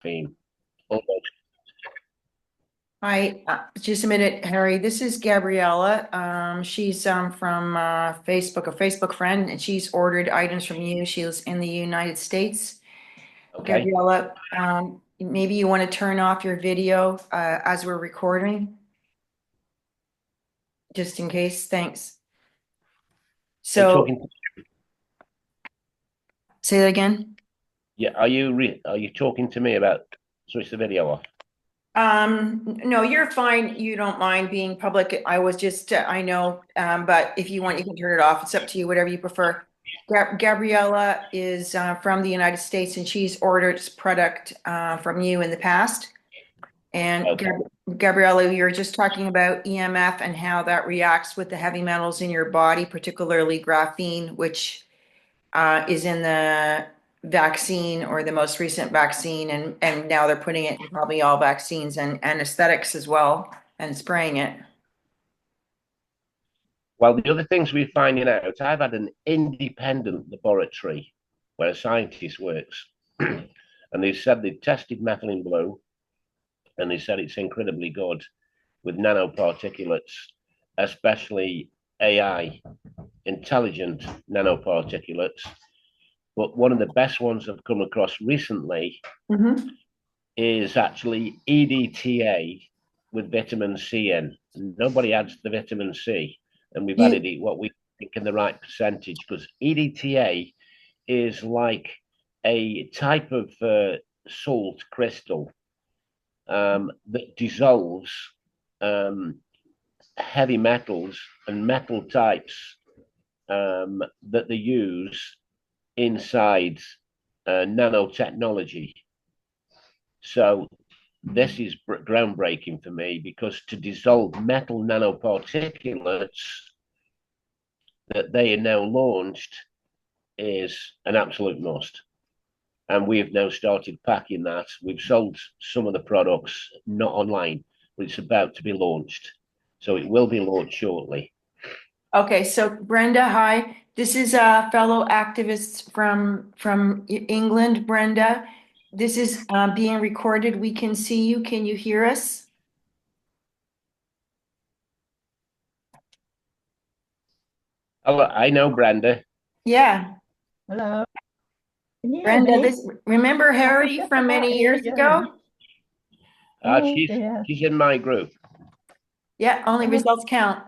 graphene. Almost. Hi, just a minute, Harry. This is Gabriella. She's from Facebook, a Facebook friend, and she's ordered items from you. She's in the United States. Okay. Gabriella, maybe you want to turn off your video as we're recording, just in case. Thanks. Are you So, talking? say that again. Yeah. Are you talking to me about switch the video off? No, you're fine. You don't mind being public. I was just, I know, but if you want, you can turn it off. It's up to you, whatever you prefer. Gabriella is from the United States and she's ordered product from you in the past. And Okay. Gabriella, you're just talking about EMF and how that reacts with the heavy metals in your body, particularly graphene, which is in the vaccine or the most recent vaccine, and now they're putting it in probably all vaccines and anesthetics as well, and spraying it. Well, the other things we're finding out, I've had an independent laboratory where a scientist works, and they said they tested methylene blue, and they said it's incredibly good with nanoparticulates, especially AI, intelligent nanoparticulates. But one of the best ones I've come across recently Mm-hmm. is actually EDTA with vitamin C in. Nobody adds the vitamin C, and we've added You, it what we think in the right percentage because EDTA is like a type of salt crystal that dissolves um, heavy metals and metal types that they use inside nanotechnology. So this is groundbreaking for me because to dissolve metal nanoparticulates that they are now launched is an absolute must. And we've now started packing that. We've sold some of the products, not online, but it's about to be launched. So it will be launched shortly. okay, so Brenda, hi. This is a fellow activist from England, Brenda. This is being recorded. We can see you. Can you hear us? Hello, I know Brenda. Yeah. Hello, can you hear Brenda, me? this remember I Harry guess I from can't many hear years you. ago? Uh, Oh she's dear. she's in my group. Yeah, only Oh, results count.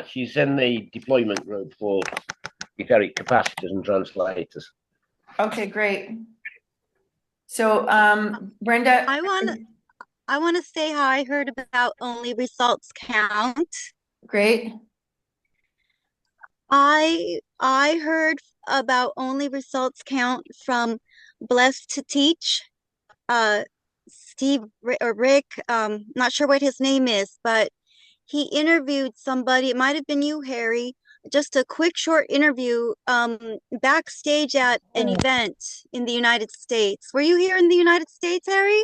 She's in the deployment group for etheric capacitors and translators. Okay, great. So, Brenda, I want I want to say how I heard about only results count. great. I heard about only results count from Blessed to Teach. Uh, Steve or Rick, not sure what his name is, but he interviewed somebody. It might have been you, Harry. Just a quick, short interview, backstage at an oh, event in the United States. Were you here in the United States, Harry?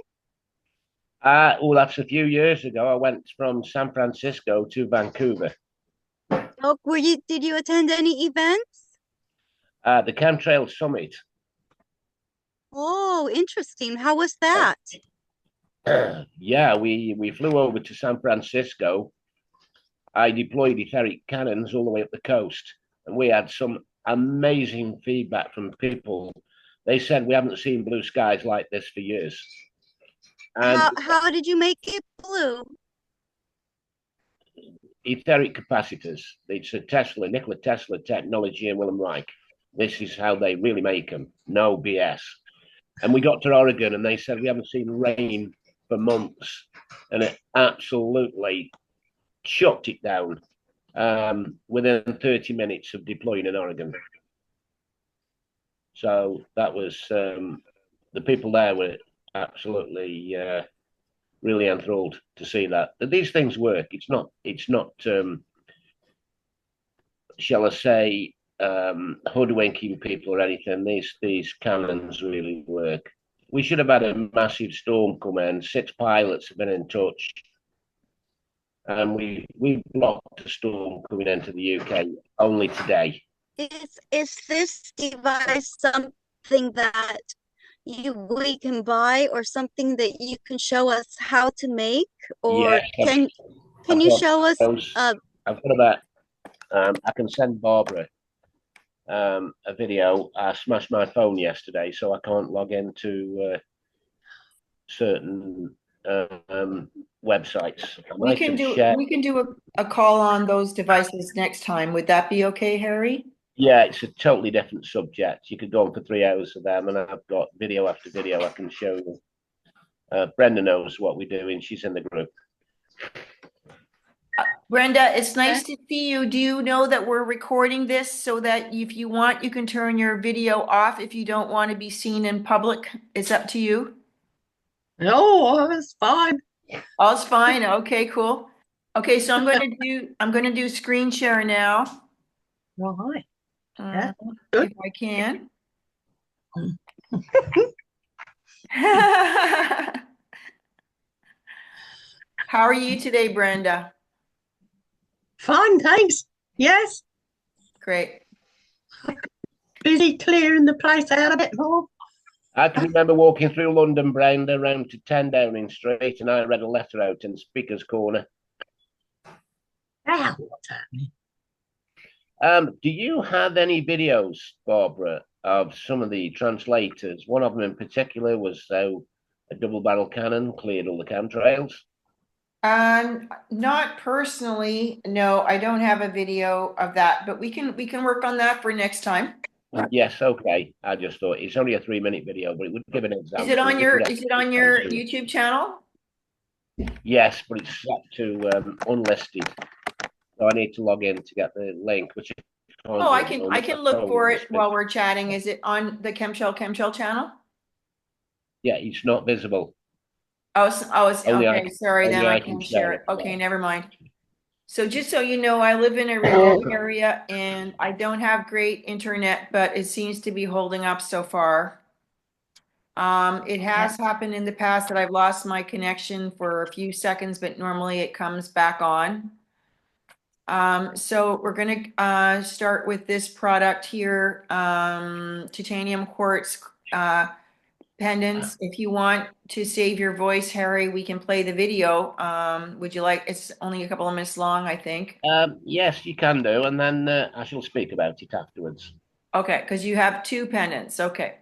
Well, that's a few years ago. I went from San Francisco to Vancouver. Oh, did you attend any events? The Chemtrail Summit. Oh, interesting. How was that? Yeah, we flew over to San Francisco. I deployed etheric cannons all the way up the coast, and we had some amazing feedback from people. They said we haven't seen blue skies like this for years. And How did you make it blue? etheric capacitors, it's a Nikola Tesla technology in Willem Reich. This is how they really make them. No BS. And we got to Oregon and they said we haven't seen rain for months. And it absolutely chucked it down within 30 minutes of deploying in Oregon. So that was the people there were absolutely really enthralled to see that these things work. It's not shall I say hoodwinking people or anything. These cannons really work. We should have had a massive storm come in. 6 pilots have been in touch, and we blocked a storm coming into the UK only today. Is this device something that we can buy, or something that you can show us how to make? Or Yes, can I've you got show us those. I've got about. I can send Barbara a video. I smashed my phone yesterday, so I can't log into certain websites. I We might can have do shared. we can do a call on those devices next time. Would that be okay, Harry? Yeah, it's a totally different subject. You could go on for 3 hours of them, and I've got video after video I can show you. Brenda knows what we're doing. She's in the group. Brenda, it's nice to see you. Do you know that we're recording this so that if you want, you can turn your video off if you don't want to be seen in public? It's up to you. No, it's fine. All's fine. Okay, cool. Okay, so I'm going to do screen share now. Right. Uh, good. if I can. How are you today, Brenda? Fine, thanks. Yes, Great. busy clearing the place out a bit more. I can remember walking through London, Brenda, around to 10 Downing Street, and I read a letter out in the speaker's corner. Now, what's happening? Do you have any videos, Barbara, of some of the translators? One of them in particular was how a double barrel cannon cleared all the chemtrails. Not personally. No, I don't have a video of that, but we can work on that for next time. Yes, okay. I just thought it's only a 3-minute video, but it would give an example. Is it on your YouTube channel? Yes, but it's set to unlisted. So I need to log in to get the link, which Oh, I can look for it while we're chatting. Is it on the Chemtrail channel? Yeah, it's not visible. It's Only okay. Sorry, then I can share it. Okay, never mind. So just so you know, I live in a remote area and I don't have great internet, but it seems to be holding up so far. It has happened in the past that I've lost my connection for a few seconds, but normally it comes back on. So we're gonna start with this product here, titanium quartz pendants. If you want to save your voice, Harry, we can play the video. Would you like? It's only a couple of minutes long, I think. Yes, you can do, and then I shall speak about it afterwards. Okay, because you have two pendants. Okay.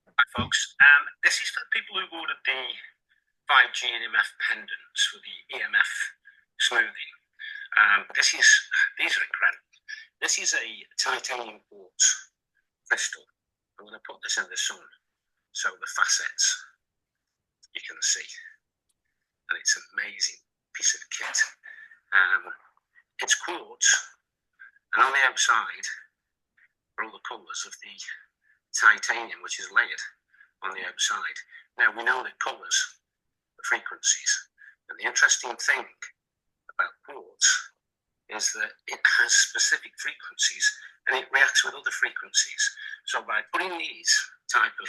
Hi, folks. This is for the people who've ordered the 5G and EMF pendants for the EMF smoothing. These are incredible. This is a titanium quartz crystal. I'm going to put this in the sun so the facets you can see. And it's an amazing piece of kit. It's quartz, and on the outside are all the colours of the titanium, which is layered on the outside. Now, we know that colours are frequencies, and the interesting thing about quartz is that it has specific frequencies and it reacts with other frequencies. So by putting these type of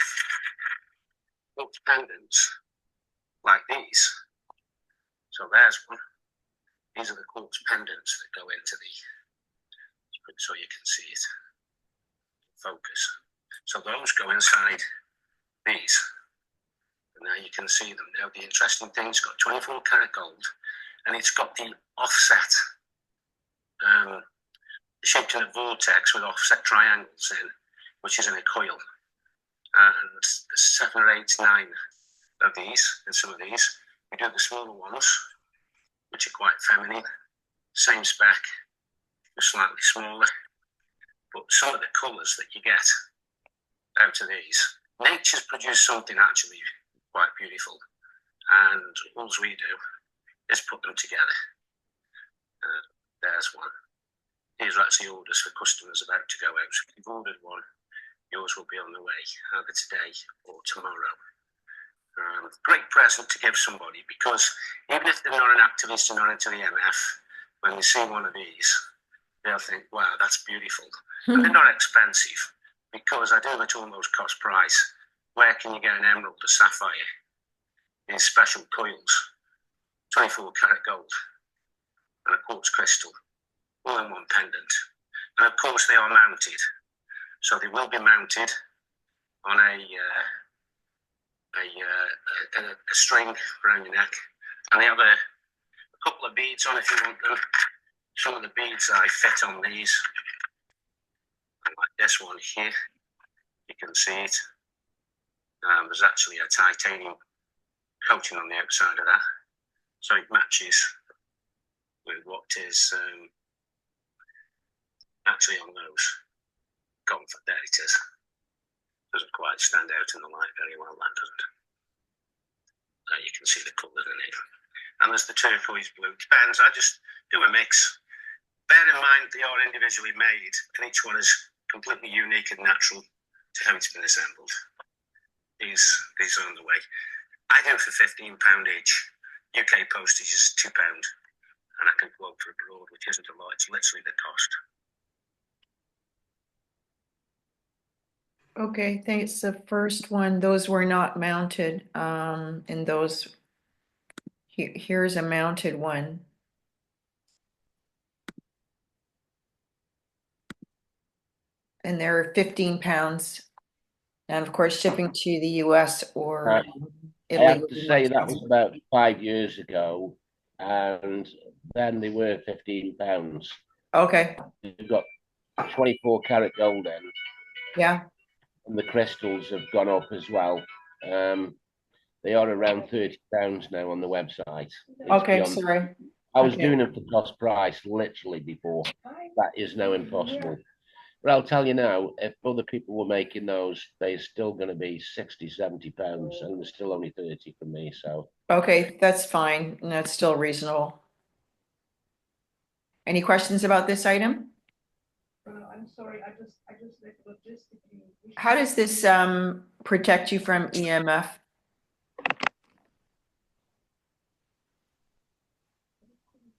quartz pendants like these, so there's one. These are the quartz pendants that go into the, so you can see it, focus. So those go inside these, and now you can see them. Now the interesting thing, it's got 24 karat gold, and it's got the offset, shaped in a vortex with offset triangles in, which is in a coil. And there's 7 or 8, 9 of these, and some of these. We do the smaller ones, which are quite feminine, same spec, just slightly smaller. But some of the colours that you get out of these, nature's produced something actually quite beautiful, and all we do is put them together. There's one. These are actually orders for customers about to go out. So if you've ordered one, yours will be on the way either today or tomorrow. Great present to give somebody, because even if they're not an activist and not into the EMF, when they see one of these, they'll think, wow, that's beautiful. And they're not expensive, because I do it almost cost price. Where can you get an emerald or sapphire in special coils, 24 karat gold, and a quartz crystal all-in-one pendant. And of course, they are mounted. So they will be mounted on a string around your neck. And they have a couple of beads on if you want them. Some of the beads I fit on these. And like this one here, you can see it. There's actually a titanium coating on the outside of that. So it matches with what is actually on those. Comfort, there it is. Doesn't quite stand out in the light very well, that doesn't. You can see the colours in it. And there's the turquoise blue. Depends, I just do a mix. Bear in mind they are individually made, and each one is completely unique and natural to how it's been assembled. These are on the way. I do for £15 each. UK postage is £2, and I can quote for abroad, which isn't a lot. It's literally the cost. Okay, thanks. The first one, those were not mounted, and those, here's a mounted one. And they're £15. And of course, shipping to the US or I Italy have would to be say more that was expensive. about 5 years ago, and then they were £15. Okay, You've got 24 karat gold in, yeah, and the crystals have gone up as well. They are around £30 now on the website. It's okay, beyond. sorry. I was Okay. doing it for cost price literally before. That is now impossible. But I'll tell you now, if other people were making those, they're still going to be £60, £70, and they're still only 30 for me. So Okay, that's fine, and that's still reasonable. Any questions about this item? I'm sorry, I just like logistically. How does this protect you from EMF?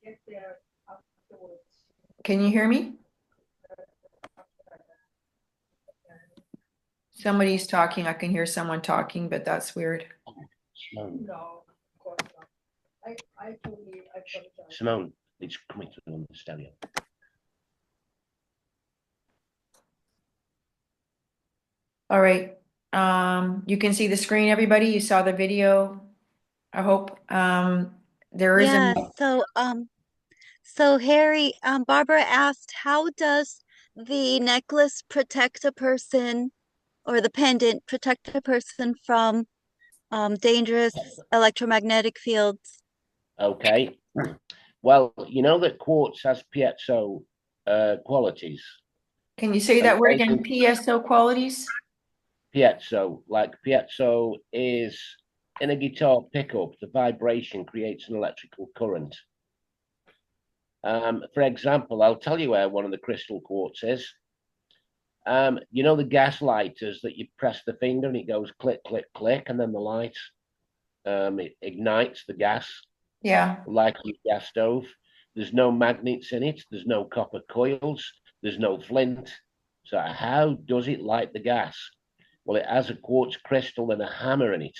Get there afterwards. Can you hear me? Somebody's talking. I can hear someone talking, but that's weird. Simone, No, of course not. I totally apologize. Simone, it's coming through on the stereo. All right. You can see the screen, everybody. You saw the video. I hope. There is Yeah, a so Harry, Barbara asked, how does the necklace protect a person or the pendant protect a person from dangerous electromagnetic fields? Okay. Well, you know that quartz has piezo qualities. Can you say that word Okay, again? PSO qualities? piezo, like piezo is in a guitar pickup, the vibration creates an electrical current. For example, I'll tell you where one of the crystal quartz is. You know the gas lighters that you press the finger and it goes click, click, click, and then the light it ignites the gas Yeah. like your gas stove. There's no magnets in it. There's no copper coils. There's no flint. So how does it light the gas? Well, it has a quartz crystal and a hammer in it.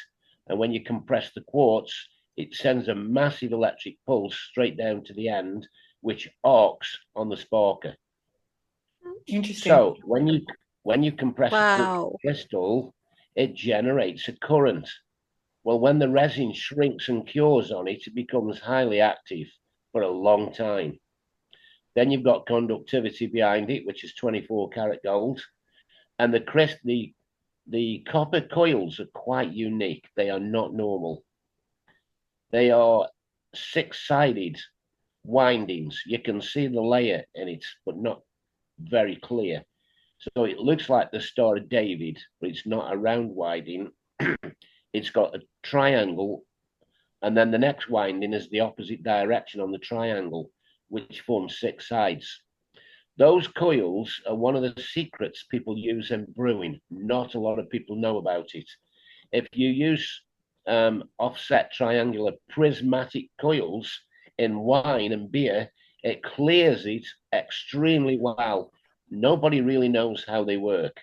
And when you compress the quartz, it sends a massive electric pulse straight down to the end, which arcs on the sparker. Interesting. So when you compress Wow. a crystal, it generates a current. Well, when the resin shrinks and cures on it, it becomes highly active for a long time. Then you've got conductivity behind it, which is 24 karat gold. And the copper coils are quite unique. They are not normal. They are six-sided windings. You can see the layer in it, but not very clear. So it looks like the Star of David, but it's not a round winding. It's got a triangle, and then the next winding is the opposite direction on the triangle, which forms six sides. Those coils are one of the secrets people use in brewing. Not a lot of people know about it. If you use offset triangular prismatic coils in wine and beer, it clears it extremely well. Nobody really knows how they work.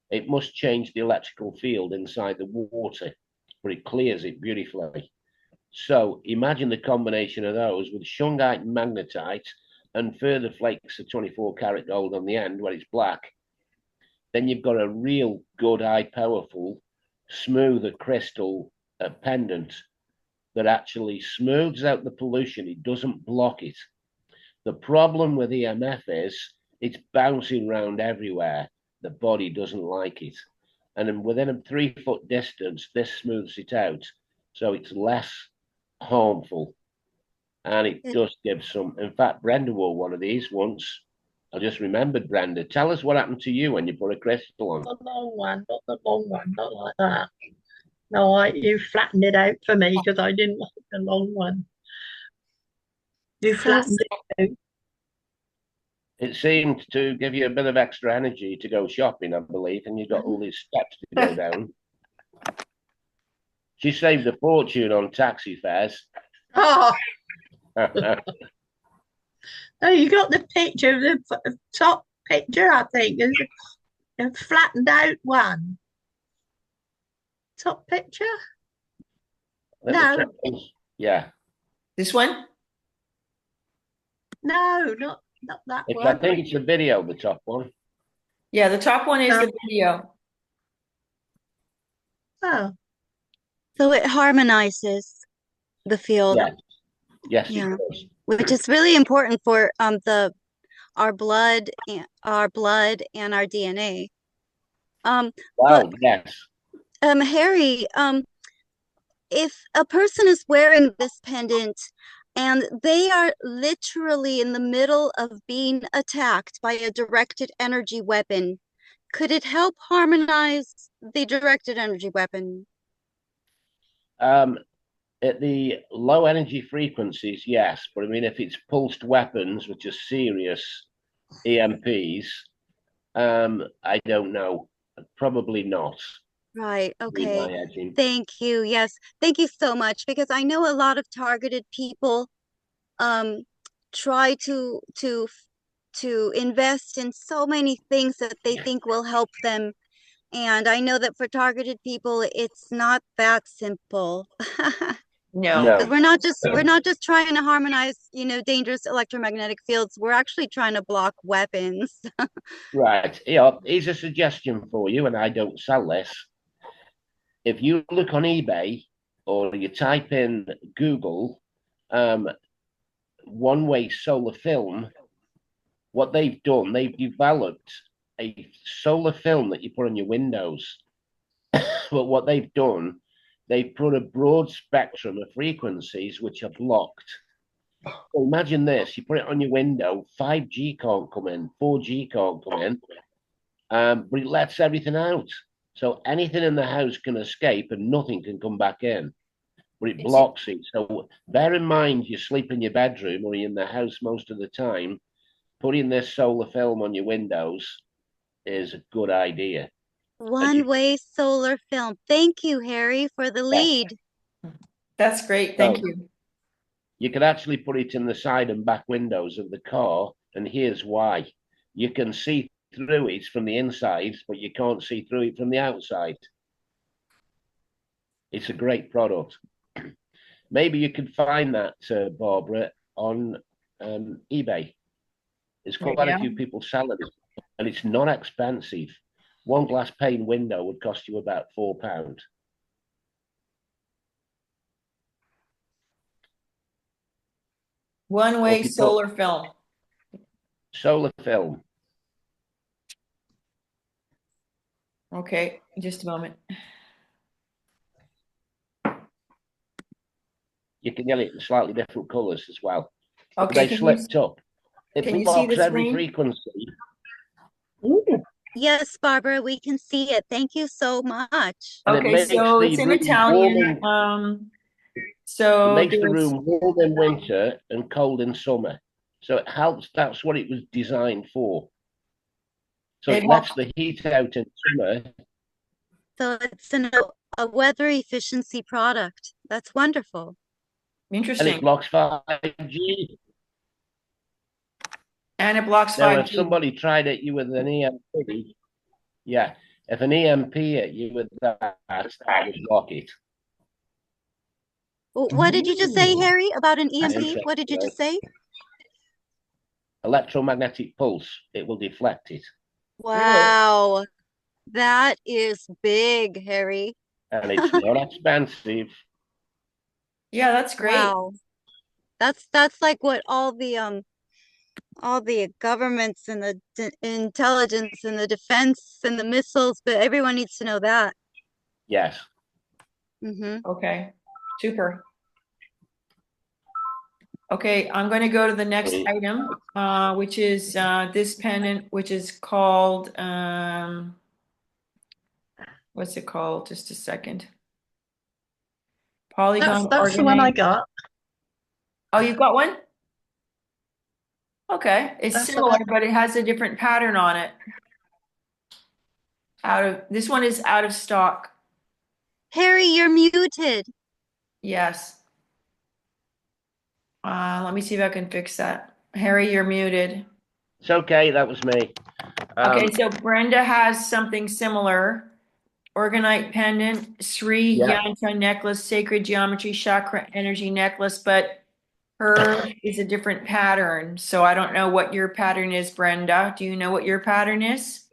It must change the electrical field inside the water, but it clears it beautifully. So imagine the combination of those with shungite and magnetite and further flakes of 24 karat gold on the end where it's black, then you've got a real good, high, powerful, smoother crystal pendant that actually smooths out the pollution. It doesn't block it. The problem with EMF is it's bouncing around everywhere. The body doesn't like it. And then within a 3-foot distance, this smooths it out. So it's less harmful. And it does give some. In fact, Brenda wore one of these once. I just remembered, Brenda. Tell us what happened to you when you put a crystal on. The long one, not the long one, not like that. No, you flattened it out for me because I didn't like the long one. You flattened it out. It seemed to give you a bit of extra energy to go shopping, I believe, and you got all these steps to go down. She saved a fortune on taxi fares. Oh, no, you got the picture, the top picture, I think. There's a flattened out one. Top picture? No. Yeah. This one? No, not that I one. think it's the video, the top one. Yeah, the top one is the video. Oh, So it harmonizes the field. Yes, Yeah. it does. Which is really important for our blood and our DNA. Wow, But, yes. Harry, if a person is wearing this pendant and they are literally in the middle of being attacked by a directed energy weapon, could it help harmonize the directed energy weapon? At the low energy frequencies, yes. But I mean, if it's pulsed weapons, which are serious EMPs, I don't know. Probably not. Right. Okay. My edging. Thank you. Yes. Thank you so much, because I know a lot of targeted people try to invest in so many things that they think will help them. And I know that for targeted people, it's not that simple. No. No. We're not just trying to harmonize, dangerous electromagnetic fields. We're actually trying to block weapons. Right. Yeah, here's a suggestion for you, and I don't sell this. If you look on eBay or you type in Google, one-way solar film, what they've done, they've developed a solar film that you put on your windows. But what they've done, they've put a broad spectrum of frequencies which are blocked. So imagine this, you put it on your window, 5G can't come in, 4G can't come in, but it lets everything out. So anything in the house can escape and nothing can come back in, but it blocks it. So bear in mind, you sleep in your bedroom or you're in the house most of the time, putting this solar film on your windows is a good idea. One-way solar film. Thank you, Harry, for the lead. That's great. Thank you. You can actually put it in the side and back windows of the car, and here's why. You can see through it from the inside, but you can't see through it from the outside. It's a great product. Maybe you could find that, Barbara, on eBay. There's quite a few people selling it, and it's not expensive. One glass pane window would cost you about £4. One-way solar film. Solar film. Okay, just a moment. You can get it in slightly different colours as well. Okay, they slipped up. It can you see the every screen? frequency. ooh. Yes, Barbara, we can see it. Thank you so much. And Okay, so it's in Italian. So it makes the there's- room warm in winter and cold in summer. So it helps. That's what it was designed for. So it lets the heat out in summer. So it's a weather efficiency product. That's wonderful. And Interesting. it blocks 5G. And it blocks Now, 5G. if somebody tried at you with an EMP, yeah, if an EMP at you with that would block it. What did you just say, Harry, about an EMP? Interesting. What did you just say? electromagnetic pulse. It will deflect it. Wow, that is big, Harry. And it's not expensive. Yeah, that's great. Wow. That's like what all the governments and the intelligence and the defense and the missiles, but everyone needs to know that. Yes. Mm-hmm. Okay, super. Okay, I'm going to go to the next item, which is this pendant, which is called, what's it called? Just a second. Polygon That's the one I organite. got. Oh, you've got one? Okay, it's That's similar, what but it has a different pattern on it. This one is out of stock. Harry, you're muted. Yes. Let me see if I can fix that. Harry, you're muted. It's okay. That was me. Okay, so Brenda has something similar. Organite pendant, Sri Yeah. Yantra necklace, sacred geometry chakra energy necklace, but her is a different pattern. So I don't know what your pattern is, Brenda. Do you know what your pattern is?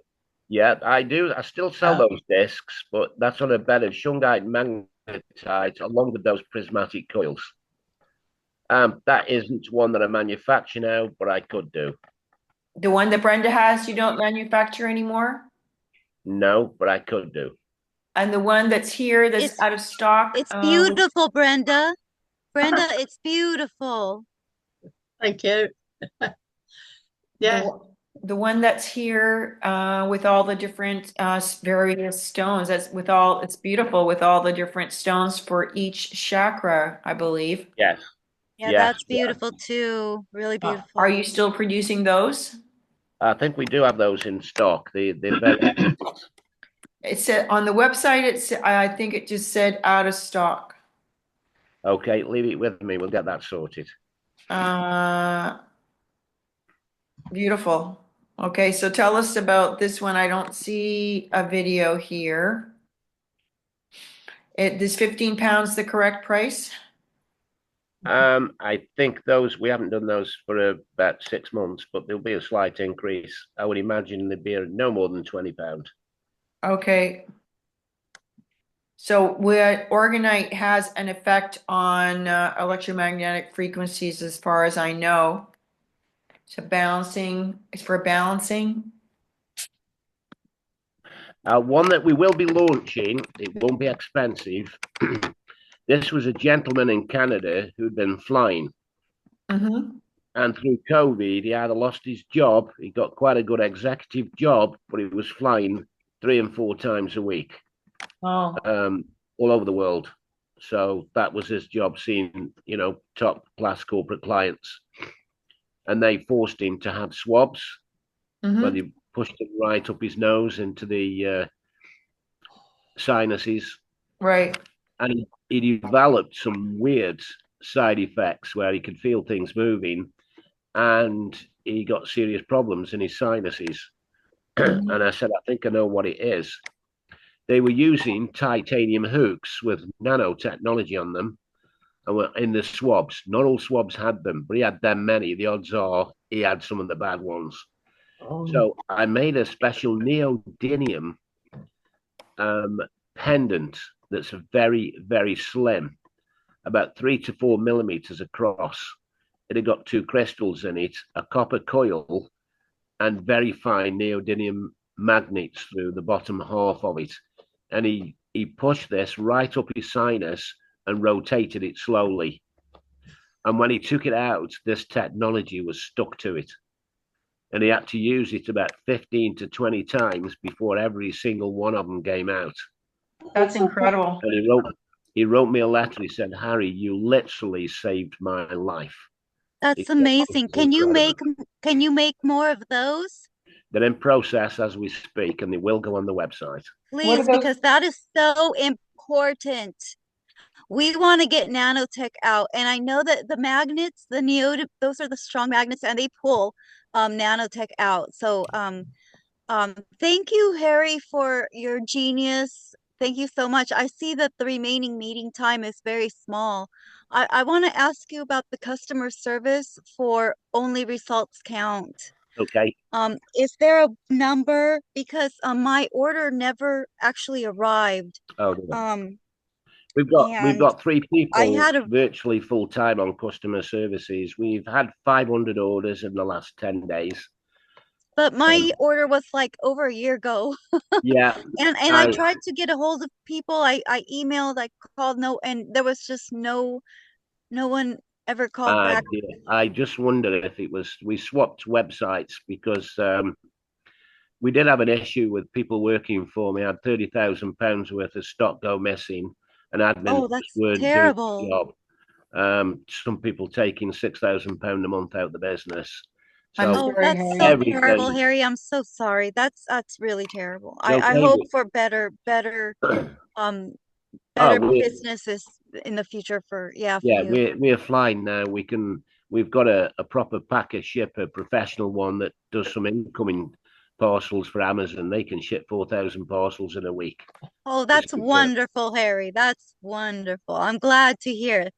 Yeah, I do. I still sell those discs, but that's on a bed of shungite magnetite along with those prismatic coils. That isn't one that I manufacture now, but I could do. The one that Brenda has, you don't manufacture anymore? No, but I could do. And the one that's here, that's It's out of stock? it's beautiful, Brenda. Brenda, it's beautiful. Thank you. Yeah. The one that's here with all the different various stones, that's with all, it's beautiful with all the different stones for each chakra, I believe. Yes. Yeah, Yes. that's beautiful too. Really Are beautiful. you still producing those? I think we do have those in stock. They're very It said on the website, I think it just said out of stock. okay. Leave it with me. We'll get that sorted. Beautiful. Okay, so tell us about this one. I don't see a video here. Is 15 pounds the correct price? I think those we haven't done those for about 6 months, but there'll be a slight increase. I would imagine they'd be no more than £20. Okay. So where organite has an effect on electromagnetic frequencies, as far as I know. So balancing, it's for balancing. One that we will be launching, it won't be expensive. This was a gentleman in Canada who'd been flying. Mm-hmm. And through COVID, he either lost his job, he got quite a good executive job, but he was flying 3 and 4 times a week, Oh. all over the world. So that was his job, seeing, top class corporate clients. And they forced him to have swabs, where Mm-hmm. they pushed him right up his nose into the sinuses. Right. And he developed some weird side effects where he could feel things moving, and he got serious problems in his sinuses. Mhm. And I said, I think I know what it is. They were using titanium hooks with nanotechnology on them and were in the swabs. Not all swabs had them, but he had them many. The odds are he had some of the bad ones. So I made a special neodymium pendant that's very, very slim, about 3 to 4 millimeters across. It had got 2 crystals in it, a copper coil, and very fine neodymium magnets through the bottom half of it. And he pushed this right up his sinus and rotated it slowly. And when he took it out, this technology was stuck to it. And he had to use it about 15 to 20 times before every single one of them came out. That's incredible. And he wrote me a letter. He said, Harry, you literally saved my life. That's amazing. Can you make more of those? They're in process as we speak, and they will go on the website. Please, because that is so important. We want to get nanotech out, and I know that the magnets, those are the strong magnets, and they pull nanotech out. So thank you, Harry, for your genius Thank you so much. I see that the remaining meeting time is very small. I want to ask you about the customer service for Only Results Count. Okay. Is there a number? Because my order never actually arrived. Oh, dear. Um, We've and got 3 I people had a, virtually full time on customer services. We've had 500 orders in the last 10 days. but my Um, order was like over a year ago. yeah, And I tried to get a hold of people. I emailed, I called, no, and there was just no one ever called back. dear. I just wonder if it was we swapped websites because we did have an issue with people working for me. I had £30,000 worth of stock go missing, and admin Oh, just that's weren't doing the terrible. job. Some people taking £6,000 a month out of the business. I'm So Oh, sorry, that's so Harry. terrible, everything. Harry. I'm so sorry. That's really terrible. I Okay. hope for um Oh, better businesses in the future for, yeah, for yeah, you. we're flying now. We've got a proper packer ship, a professional one that does some incoming parcels for Amazon. They can ship 4,000 parcels in a week. Oh, It's that's superb. wonderful, Harry. That's wonderful. I'm glad to hear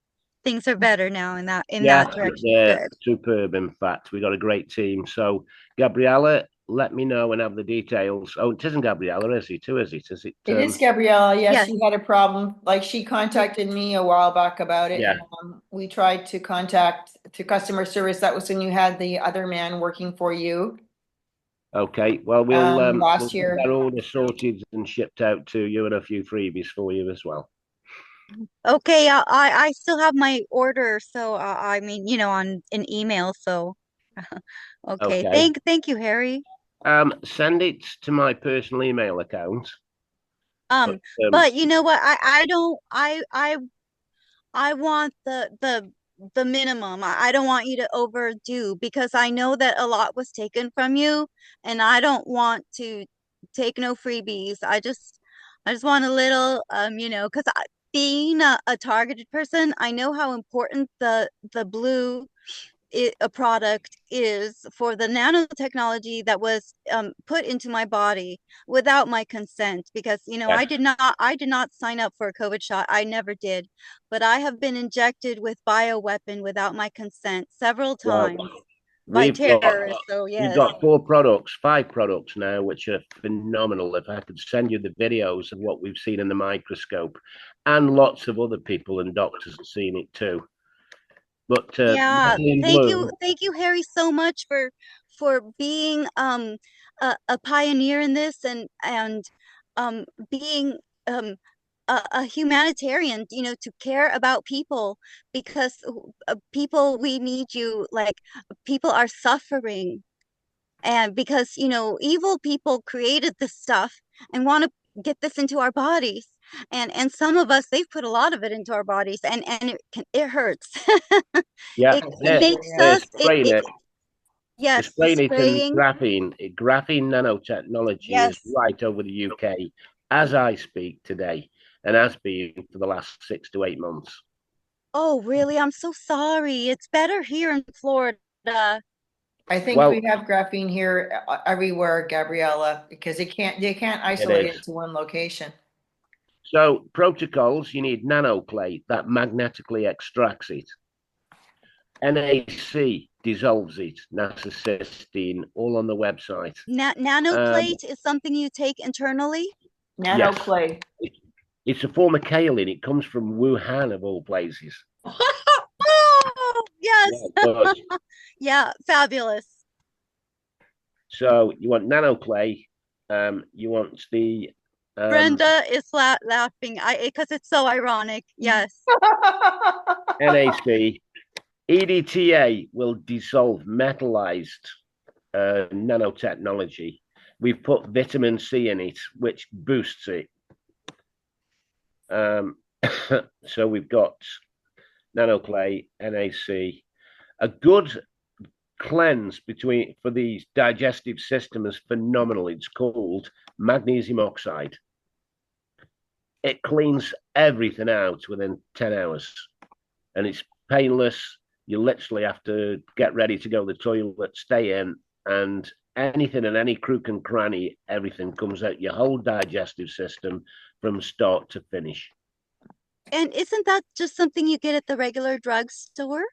things are better now in Yeah, that direction. they're Good. superb. In fact, we got a great team. So, Gabriella, let me know and have the details. Oh, it isn't Gabriella, is it? Who is it? Is it? It is Gabriella. Yes, Yes. she had a problem. Like she contacted me a while back about it. Yeah. And, we tried to contact to customer service. That was when you had the other man working for you Okay. Well, we'll last get year. that order sorted and shipped out to you, and a few freebies for you as well. Okay, I still have my order, so I mean, on an email, so okay. Okay. Thank you, Harry. Send it to my personal email account. But But you know what? I don't I want the minimum. I don't want you to overdo because I know that a lot was taken from you, and I don't want to take no freebies. I just want a little, because being a targeted person, I know how important the blue a product is for the nanotechnology that was put into my body without my consent, because yes. I did not sign up for a COVID shot. I never did, but I have been injected with bioweapon without my consent several Well, times by we've got terrorists. So we've yes. got 5 products now, which are phenomenal. If I could send you the videos of what we've seen in the microscope, and lots of other people and doctors have seen it too. But Yeah, in blue, thank you, Harry, so much for being a pioneer in this, and being a humanitarian, to care about people, because people, we need you. Like, people are suffering, and because evil people created this stuff and want to get this into our bodies, and some of us, they've put a lot of it into our bodies, and it hurts. yeah, It makes they're us spraying it. They're yes, the spraying it in spraying. graphene. Graphene nanotechnology is Yes. right over the UK as I speak today, and has been for the last 6 to 8 months. Oh, really? I'm so sorry. It's better here in Florida. I think Well, we have graphene here everywhere, Gabriella, because they can't it isolate is. it to one location. So protocols, you need nanoclay that magnetically extracts it. NAC dissolves it, cysteine, all on the website. Nanoplate is something you take internally. Nano Yes, clay. it's a form of kaolin. It comes from Wuhan, of all places. Oh, yes. Yeah, it does. Yeah, fabulous. So you want nanoclay. You want the Brenda is laughing because it's so ironic. Yes. NAC. EDTA will dissolve metallized nanotechnology. We've put vitamin C in it, which boosts it. So we've got nanoclay, NAC. A good cleanse for the digestive system is phenomenal. It's called magnesium oxide. It cleans everything out within 10 hours, and it's painless. You literally have to get ready to go to the toilet, stay in, and anything and any crook and cranny, everything comes out your whole digestive system from start to finish. And isn't that just something you get at the regular drugstore?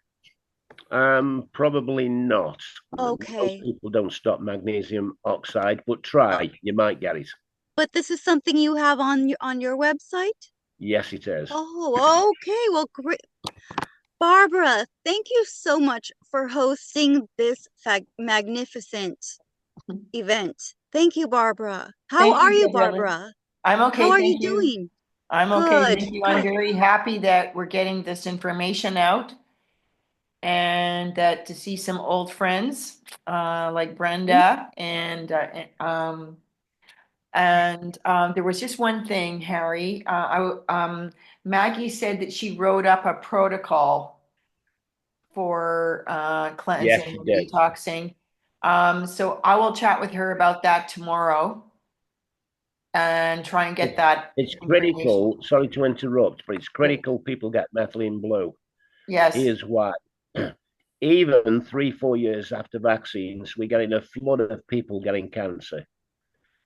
Probably not. Okay. Most people don't stop magnesium oxide, but try, you might get it. But this is something you have on your website? Yes, it is. Oh, okay. Well, great. Barbara, thank you so much for hosting this magnificent event. Thank you, Barbara. How Thank are you, Gabriella. Barbara? I'm okay, How are you thank you. doing? I'm okay, Good, thank you. I'm good. very happy that we're getting this information out and that to see some old friends like Brenda and there was just one thing, Harry. Maggie said that she wrote up a protocol for cleansing she and did. detoxing. So I will chat with her about that tomorrow and try and get that It's information. critical. Sorry to interrupt, but it's critical people get methylene blue. Yes. Here's why. Even 3-4 years after vaccines, we're getting a flood of people getting cancer.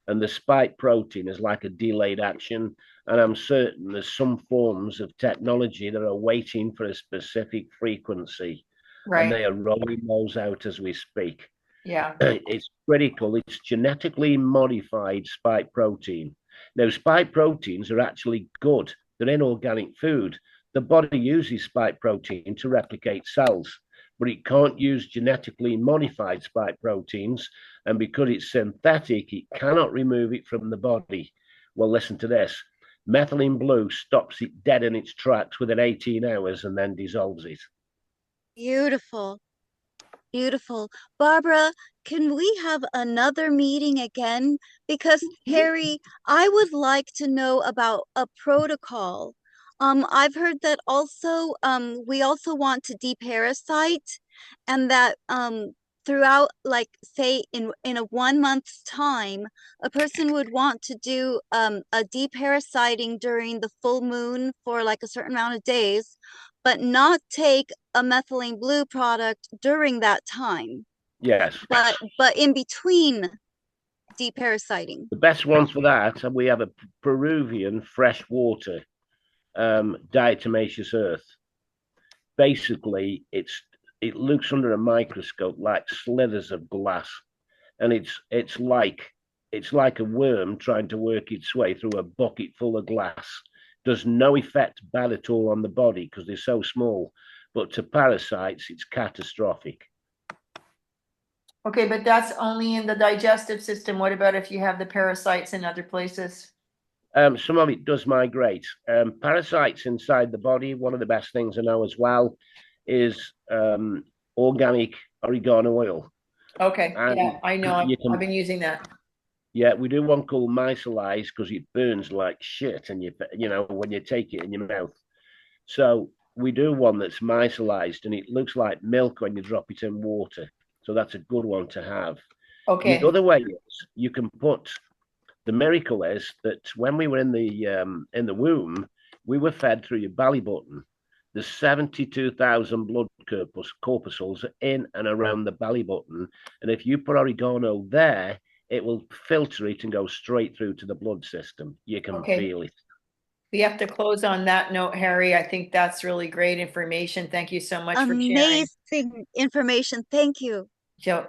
And the spike protein is like a delayed action. And I'm certain there's some forms of technology that are waiting for a specific frequency. Right. And they are rolling those out as we speak. Yeah. It's critical. It's genetically modified spike protein. Now, spike proteins are actually good. They're in organic food. The body uses spike protein to replicate cells, but it can't use genetically modified spike proteins. And because it's synthetic, it cannot remove it from the body. Well, listen to this. Methylene blue stops it dead in its tracks within 18 hours and then dissolves it. Beautiful. Beautiful. Barbara, can we have another meeting again? Because Harry, I would like to know about a protocol. I've heard that also we also want to deparasite and that throughout like say in a 1 month's time, a person would want to do a deparasiting during the full moon for like a certain amount of days, but not take a methylene blue product during that time. Yes. But in between deparasiting. The best one for that, we have a Peruvian freshwater diatomaceous earth. Basically, it looks under a microscope like slithers of glass, and it's like a worm trying to work its way through a bucket full of glass. Does no effect bad at all on the body because they're so small, but to parasites, it's catastrophic. Okay, but that's only in the digestive system. What about if you have the parasites in other places? Some of it does migrate. Parasites inside the body, one of the best things I know as well is organic oregano oil. Okay, And yeah, I know. I've been using that. Yeah, we do one called mycelize because it burns like shit, and you know when you take it in your mouth. So we do one that's mycelized, and it looks like milk when you drop it in water. So that's a good one to have. Okay. The other way is you can put. The miracle is that when we were in the womb, we were fed through your belly button. There's 72,000 blood corpuscles in and around the belly button, and if you put oregano there, it will filter it and go straight through to the blood system. You can feel it. We have to close on that note, Harry. I think that's really great information. Thank you so much for sharing. Amazing information. Thank you. So